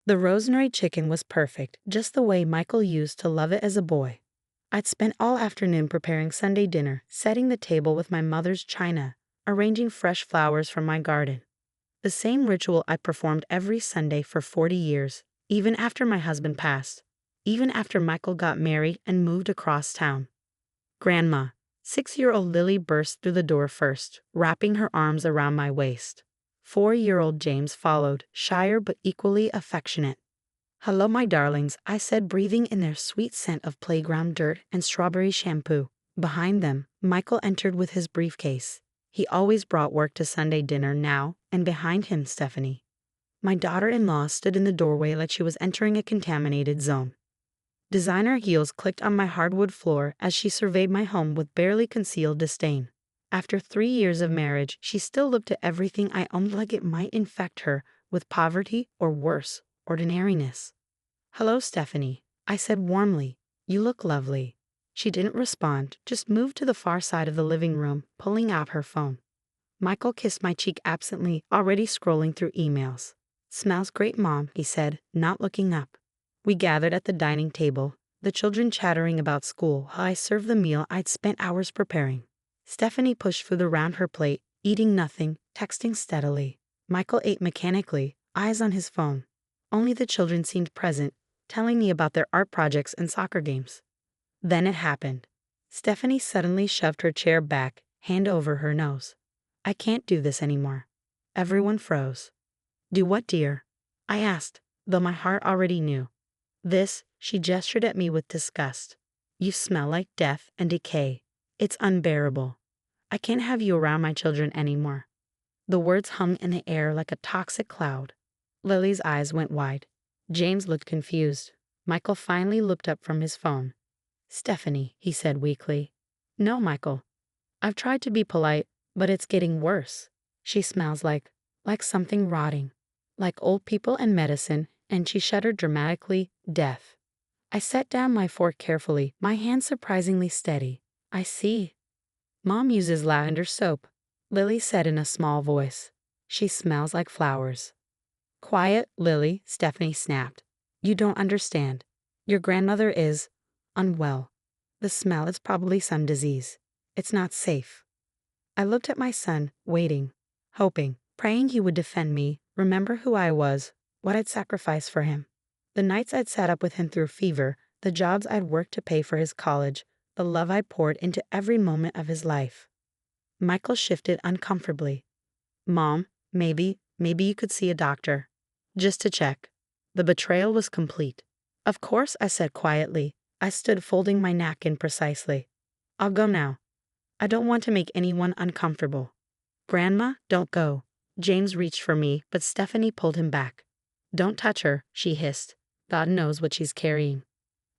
The rosemary chicken was perfect, just the way Michael used to love it as a boy. I'd spent all afternoon preparing Sunday dinner, setting the table with my mother's china, arranging fresh flowers from my garden. The same ritual I performed every Sunday for 40 years, even after my husband passed, even after Michael got married and moved across town. Grandma, 6-year-old Lily burst through the door first, wrapping her arms around my waist. 4-year-old James followed, shyer but equally affectionate. "Hello, my darlings," I said, breathing in their sweet scent of playground dirt and strawberry shampoo. Behind them, Michael entered with his briefcase. He always brought work to Sunday dinner now, and behind him, Stephanie. My daughter-in-law stood in the doorway like she was entering a contaminated zone. Designer heels clicked on my hardwood floor as she surveyed my home with barely concealed disdain. After 3 years of marriage, she still looked at everything I owned like it might infect her with poverty or worse, ordinariness. "Hello, Stephanie," I said warmly. "You look lovely." She didn't respond, just moved to the far side of the living room, pulling out her phone. Michael kissed my cheek absently, already scrolling through emails. "Smells great, Mom," he said, not looking up. We gathered at the dining table, the children chattering about school while I served the meal I'd spent hours preparing. Stephanie pushed food around her plate, eating nothing, texting steadily. Michael ate mechanically, eyes on his phone. Only the children seemed present, telling me about their art projects and soccer games. Then it happened. Stephanie suddenly shoved her chair back, hand over her nose. "I can't do this anymore." Everyone froze. "Do what, dear?" I asked, though my heart already knew. "This," she gestured at me with disgust. "You smell like death and decay. It's unbearable. I can't have you around my children anymore." The words hung in the air like a toxic cloud. Lily's eyes went wide. James looked confused. Michael finally looked up from his phone. "Stephanie," he said weakly. "No, Michael. I've tried to be polite, but it's getting worse. She smells like something rotting. Like old people and medicine," and she shuddered dramatically, "death." I set down my fork carefully, my hand surprisingly steady. "I see." "Mom uses lavender soap," Lily said in a small voice. "She smells like flowers." "Quiet, Lily," Stephanie snapped. "You don't understand. Your grandmother is unwell. The smell is probably some disease. It's not safe." I looked at my son, waiting, hoping, praying he would defend me, remember who I was, what I'd sacrificed for him. The nights I'd sat up with him through fever, the jobs I'd worked to pay for his college, the love I'd poured into every moment of his life. Michael shifted uncomfortably. "Mom, maybe you could see a doctor. Just to check." The betrayal was complete. "Of course," I said quietly. I stood folding my napkin precisely. "I'll go now. I don't want to make anyone uncomfortable." "Grandma, don't go." James reached for me, but Stephanie pulled him back. "Don't touch her," she hissed. "God knows what she's carrying."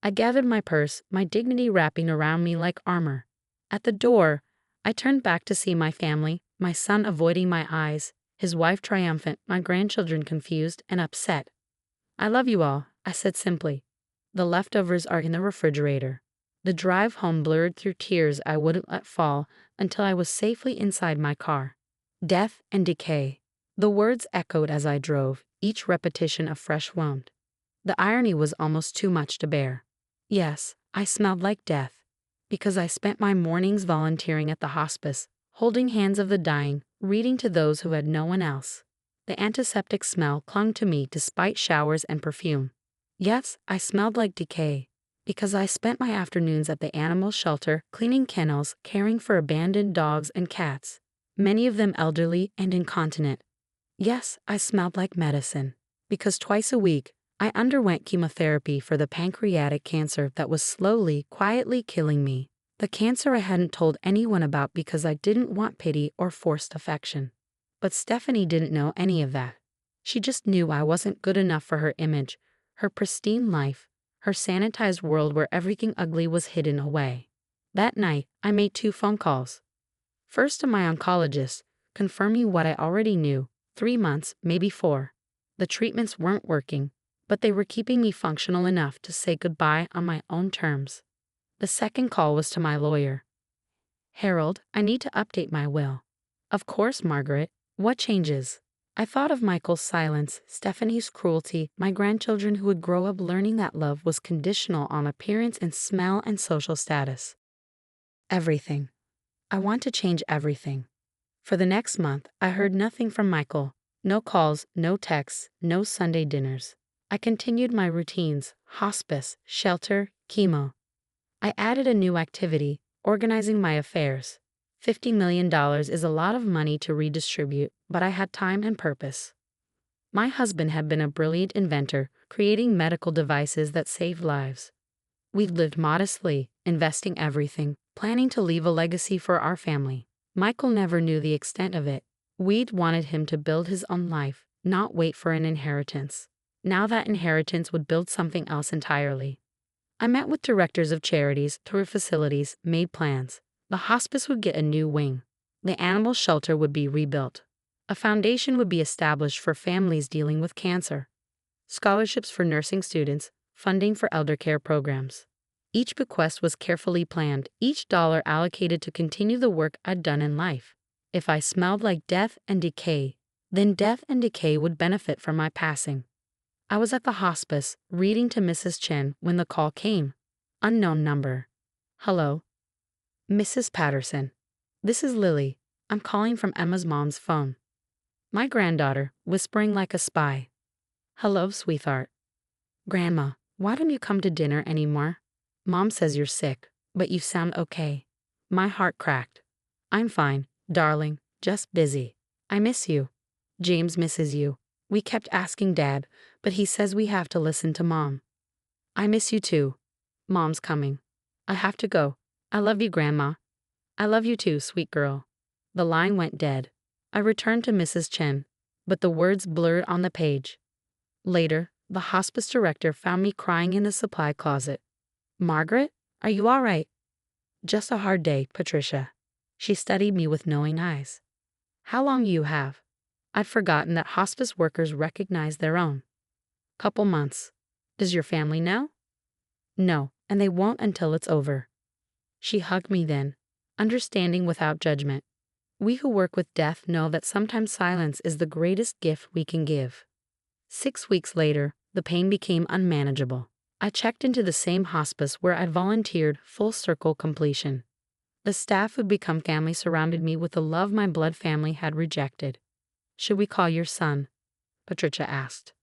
I gathered my purse, my dignity wrapping around me like armor. At the door, I turned back to see my family, my son avoiding my eyes, his wife triumphant, my grandchildren confused and upset. "I love you all," I said simply. "The leftovers are in the refrigerator." The drive home blurred through tears I wouldn't let fall until I was safely inside my car. Death and decay. The words echoed as I drove, each repetition a fresh wound. The irony was almost too much to bear. Yes, I smelled like death, because I spent my mornings volunteering at the hospice, holding hands of the dying, reading to those who had no one else. The antiseptic smell clung to me despite showers and perfume. Yes, I smelled like decay, because I spent my afternoons at the animal shelter, cleaning kennels, caring for abandoned dogs and cats, many of them elderly and incontinent. Yes, I smelled like medicine, because twice a week, I underwent chemotherapy for the pancreatic cancer that was slowly, quietly killing me. The cancer I hadn't told anyone about because I didn't want pity or forced affection. But Stephanie didn't know any of that. She just knew I wasn't good enough for her image, her pristine life, her sanitized world where everything ugly was hidden away. That night, I made 2 phone calls. First to my oncologist, confirming what I already knew, 3 months, maybe 4. The treatments weren't working, but they were keeping me functional enough to say goodbye on my own terms. The second call was to my lawyer. "Harold, I need to update my will." "Of course, Margaret. What changes?" I thought of Michael's silence, Stephanie's cruelty, my grandchildren who would grow up learning that love was conditional on appearance and smell and social status. Everything. I want to change everything. For the next month, I heard nothing from Michael. No calls, no texts, no Sunday dinners. I continued my routines, hospice, shelter, chemo. I added a new activity, organizing my affairs. $50 million is a lot of money to redistribute, but I had time and purpose. My husband had been a brilliant inventor, creating medical devices that saved lives. We'd lived modestly, investing everything, planning to leave a legacy for our family. Michael never knew the extent of it. We'd wanted him to build his own life, not wait for an inheritance. Now that inheritance would build something else entirely. I met with directors of charities, toured facilities, made plans. The hospice would get a new wing. The animal shelter would be rebuilt. A foundation would be established for families dealing with cancer. Scholarships for nursing students, funding for elder care programs. Each bequest was carefully planned, each dollar allocated to continue the work I'd done in life. If I smelled like death and decay, then death and decay would benefit from my passing. I was at the hospice, reading to Mrs. Chen when the call came. Unknown number. Hello? Mrs. Patterson. This is Lily. I'm calling from Emma's mom's phone. My granddaughter, whispering like a spy. Hello, sweetheart. Grandma, why don't you come to dinner anymore? Mom says you're sick, but you sound okay. My heart cracked. I'm fine, darling, just busy. I miss you. James misses you. We kept asking Dad, but he says we have to listen to Mom. I miss you too. Mom's coming. I have to go. I love you, Grandma. I love you too, sweet girl. The line went dead. I returned to Mrs. Chen, but the words blurred on the page. Later, the hospice director found me crying in the supply closet. Margaret, are you all right? Just a hard day, Patricia. She studied me with knowing eyes. How long you have? I'd forgotten that hospice workers recognize their own. Couple months. Does your family know? No, and they won't until it's over. She hugged me then, understanding without judgment. We who work with death know that sometimes silence is the greatest gift we can give. 6 weeks later, the pain became unmanageable. I checked into the same hospice where I'd volunteered, full circle completion. The staff who'd become family surrounded me with the love my blood family had rejected. Should we call your son? Patricia asked.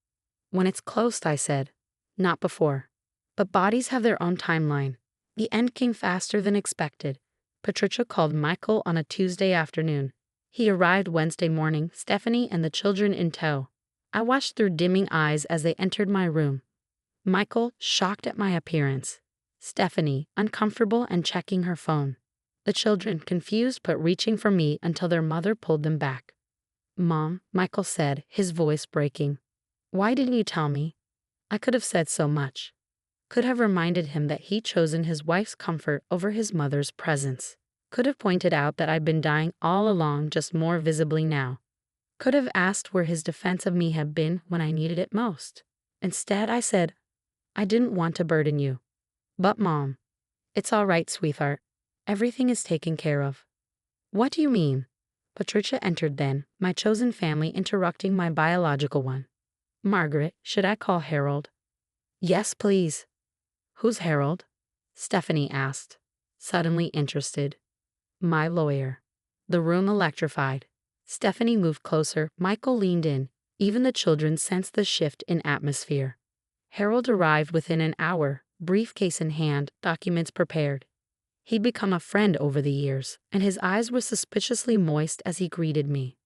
When it's close, I said. Not before. But bodies have their own timeline. The end came faster than expected. Patricia called Michael on a Tuesday afternoon. He arrived Wednesday morning, Stephanie and the children in tow. I watched through dimming eyes as they entered my room. Michael, shocked at my appearance. Stephanie, uncomfortable and checking her phone. The children, confused but reaching for me until their mother pulled them back. Mom, Michael said, his voice breaking. Why didn't you tell me? I could have said so much. Could have reminded him that he'd chosen his wife's comfort over his mother's presence. Could have pointed out that I'd been dying all along, just more visibly now. Could have asked where his defense of me had been when I needed it most. Instead, I said, I didn't want to burden you. But Mom, it's all right, sweetheart. Everything is taken care of. What do you mean? Patricia entered then, my chosen family interrupting my biological one. Margaret, should I call Harold? Yes, please. Who's Harold? Stephanie asked, suddenly interested. My lawyer. The room electrified. Stephanie moved closer, Michael leaned in. Even the children sensed the shift in atmosphere. Harold arrived within an hour, briefcase in hand, documents prepared. He'd become a friend over the years, and his eyes were suspiciously moist as he greeted me.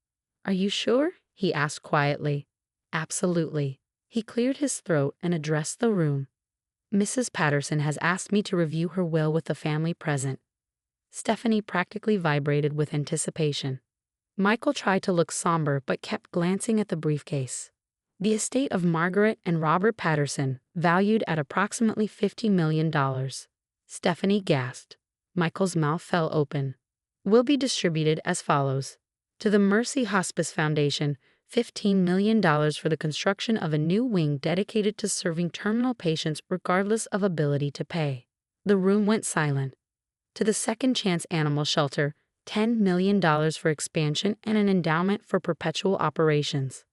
Are you sure? He asked quietly. Absolutely. He cleared his throat and addressed the room. Mrs. Patterson has asked me to review her will with the family present. Stephanie practically vibrated with anticipation. Michael tried to look somber but kept glancing at the briefcase. The estate of Margaret and Robert Patterson, valued at approximately $50 million. Stephanie gasped. Michael's mouth fell open. Will be distributed as follows. To the Mercy Hospice Foundation, $15 million for the construction of a new wing dedicated to serving terminal patients regardless of ability to pay. The room went silent. To the Second Chance Animal Shelter, $10 million for expansion and an endowment for perpetual operations.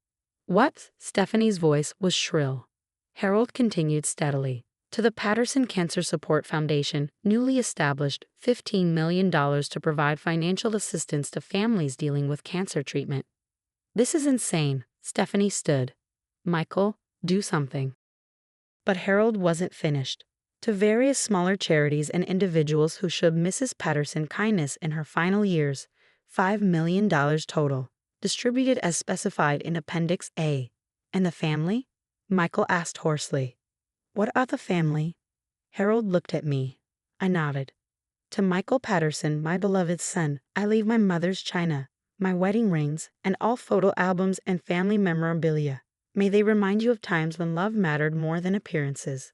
What? Stephanie's voice was shrill. Harold continued steadily. To the Patterson Cancer Support Foundation, newly established, $15 million to provide financial assistance to families dealing with cancer treatment. This is insane. Stephanie stood. Michael, do something. But Harold wasn't finished. To various smaller charities and individuals who showed Mrs. Patterson kindness in her final years, $5 million total, distributed as specified in Appendix A. And the family? Michael asked hoarsely. What about the family? Harold looked at me. I nodded. To Michael Patterson, my beloved son, I leave my mother's china, my wedding rings, and all photo albums and family memorabilia. May they remind you of times when love mattered more than appearances.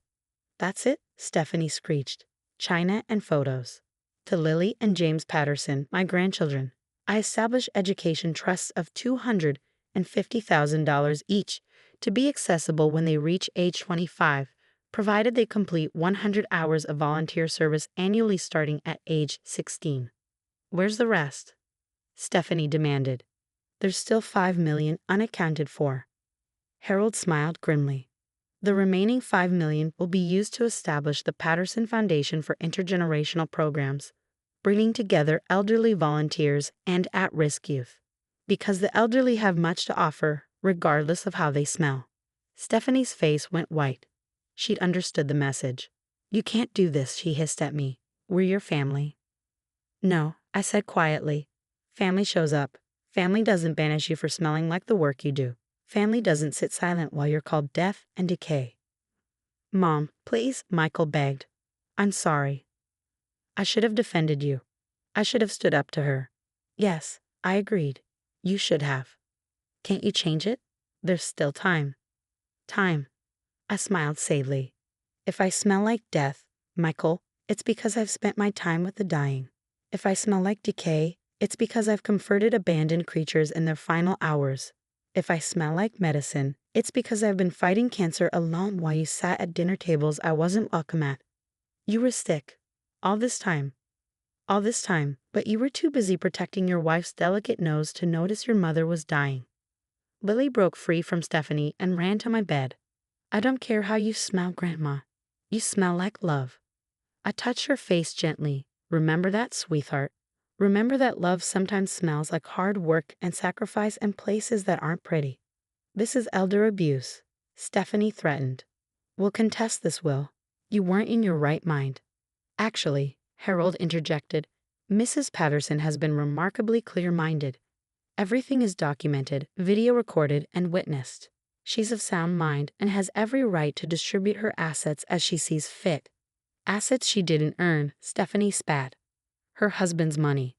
That's it, Stephanie screeched. China and photos. To Lily and James Patterson, my grandchildren, I establish education trusts of $250,000 each to be accessible when they reach age 25, provided they complete 100 hours of volunteer service annually starting at age 16. Where's the rest? Stephanie demanded. There's still $5 million unaccounted for. Harold smiled grimly. The remaining $5 million will be used to establish the Patterson Foundation for Intergenerational Programs, bringing together elderly volunteers and at-risk youth. Because the elderly have much to offer, regardless of how they smell. Stephanie's face went white. She'd understood the message. You can't do this, she hissed at me. We're your family. No, I said quietly. Family shows up. Family doesn't banish you for smelling like the work you do. Family doesn't sit silent while you're called death and decay. Mom, please, Michael begged. I'm sorry. I should have defended you. I should have stood up to her. Yes, I agreed. You should have. Can't you change it? There's still time. Time. I smiled sadly. If I smell like death, Michael, it's because I've spent my time with the dying. If I smell like decay, it's because I've comforted abandoned creatures in their final hours. If I smell like medicine, it's because I've been fighting cancer alone while you sat at dinner tables I wasn't welcome at. You were sick. All this time. All this time, but you were too busy protecting your wife's delicate nose to notice your mother was dying. Lily broke free from Stephanie and ran to my bed. I don't care how you smell, Grandma. You smell like love. I touched her face gently. Remember that, sweetheart. Remember that love sometimes smells like hard work and sacrifice in places that aren't pretty. This is elder abuse, Stephanie threatened. We'll contest this, Will. You weren't in your right mind. Actually, Harold interjected, Mrs. Patterson has been remarkably clear-minded. Everything is documented, video recorded, and witnessed. She's of sound mind and has every right to distribute her assets as she sees fit. Assets she didn't earn, Stephanie spat. Her husband's money.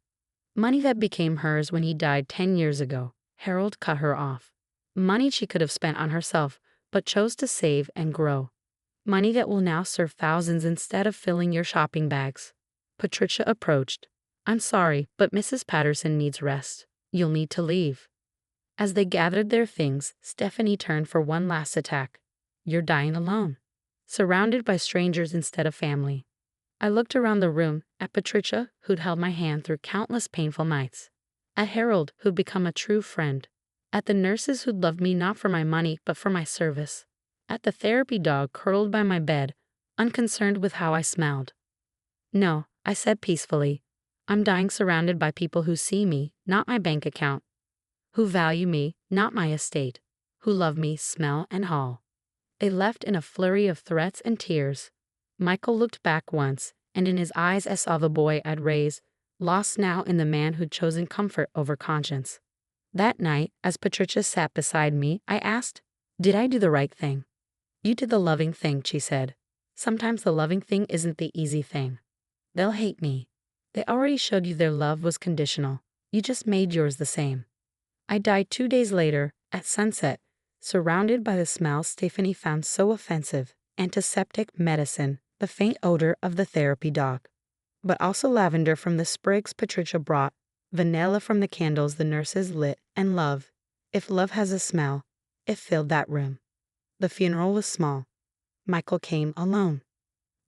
Money that became hers when he died 10 years ago. Harold cut her off. Money she could have spent on herself, but chose to save and grow. Money that will now serve thousands instead of filling your shopping bags. Patricia approached. I'm sorry, but Mrs. Patterson needs rest. You'll need to leave. As they gathered their things, Stephanie turned for one last attack. You're dying alone. Surrounded by strangers instead of family. I looked around the room, at Patricia, who'd held my hand through countless painful nights. At Harold, who'd become a true friend. At the nurses who'd loved me not for my money, but for my service. At the therapy dog curled by my bed, unconcerned with how I smelled. No, I said peacefully. I'm dying surrounded by people who see me, not my bank account. Who value me, not my estate. Who love me, smell and haul. They left in a flurry of threats and tears. Michael looked back once, and in his eyes I saw the boy I'd raised, lost now in the man who'd chosen comfort over conscience. That night, as Patricia sat beside me, I asked, did I do the right thing? You did the loving thing, she said. Sometimes the loving thing isn't the easy thing. They'll hate me. They already showed you their love was conditional. You just made yours the same. I died 2 days later, at sunset, surrounded by the smell Stephanie found so offensive, antiseptic medicine, the faint odor of the therapy dog. But also lavender from the sprigs Patricia brought, vanilla from the candles the nurses lit, and love. If love has a smell, it filled that room. The funeral was small. Michael came alone.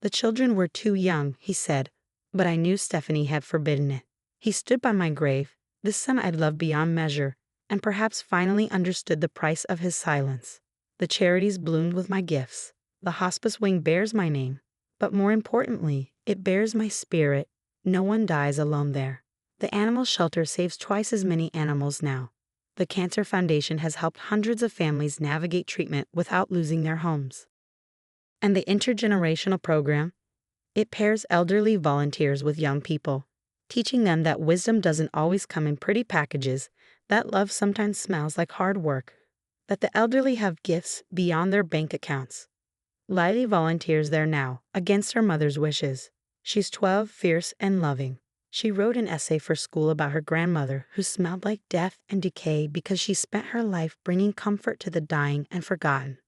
The children were too young, he said, but I knew Stephanie had forbidden it. He stood by my grave, this son I'd loved beyond measure, and perhaps finally understood the price of his silence. The charities bloomed with my gifts. The hospice wing bears my name. But more importantly, it bears my spirit. No one dies alone there. The animal shelter saves twice as many animals now. The Cancer Foundation has helped hundreds of families navigate treatment without losing their homes. And the intergenerational program? It pairs elderly volunteers with young people, teaching them that wisdom doesn't always come in pretty packages, that love sometimes smells like hard work, that the elderly have gifts beyond their bank accounts. Lily volunteers there now, against her mother's wishes. She's 12, fierce, and loving. She wrote an essay for school about her grandmother, who smelled like death and decay because she spent her life bringing comfort to the dying and forgotten.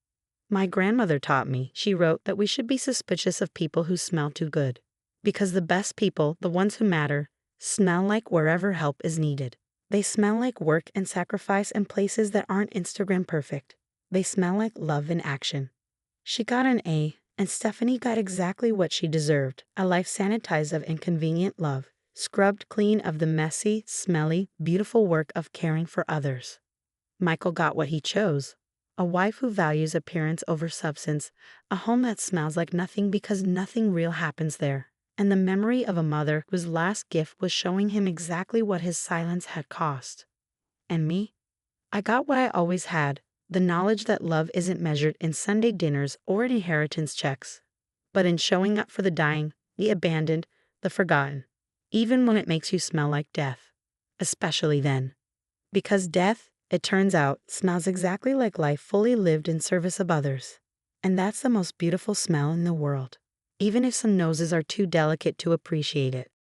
My grandmother taught me, she wrote, that we should be suspicious of people who smell too good. Because the best people, the ones who matter, smell like wherever help is needed. They smell like work and sacrifice in places that aren't Instagram perfect. They smell like love in action. She got an A, and Stephanie got exactly what she deserved, a life sanitized of inconvenient love, scrubbed clean of the messy, smelly, beautiful work of caring for others. Michael got what he chose. A wife who values appearance over substance, a home that smells like nothing because nothing real happens there, and the memory of a mother whose last gift was showing him exactly what his silence had cost. And me? I got what I always had, the knowledge that love isn't measured in Sunday dinners or in inheritance checks, but in showing up for the dying, the abandoned, the forgotten, even when it makes you smell like death, especially then. Because death, it turns out, smells exactly like life fully lived in service of others. And that's the most beautiful smell in the world, even if some noses are too delicate to appreciate it.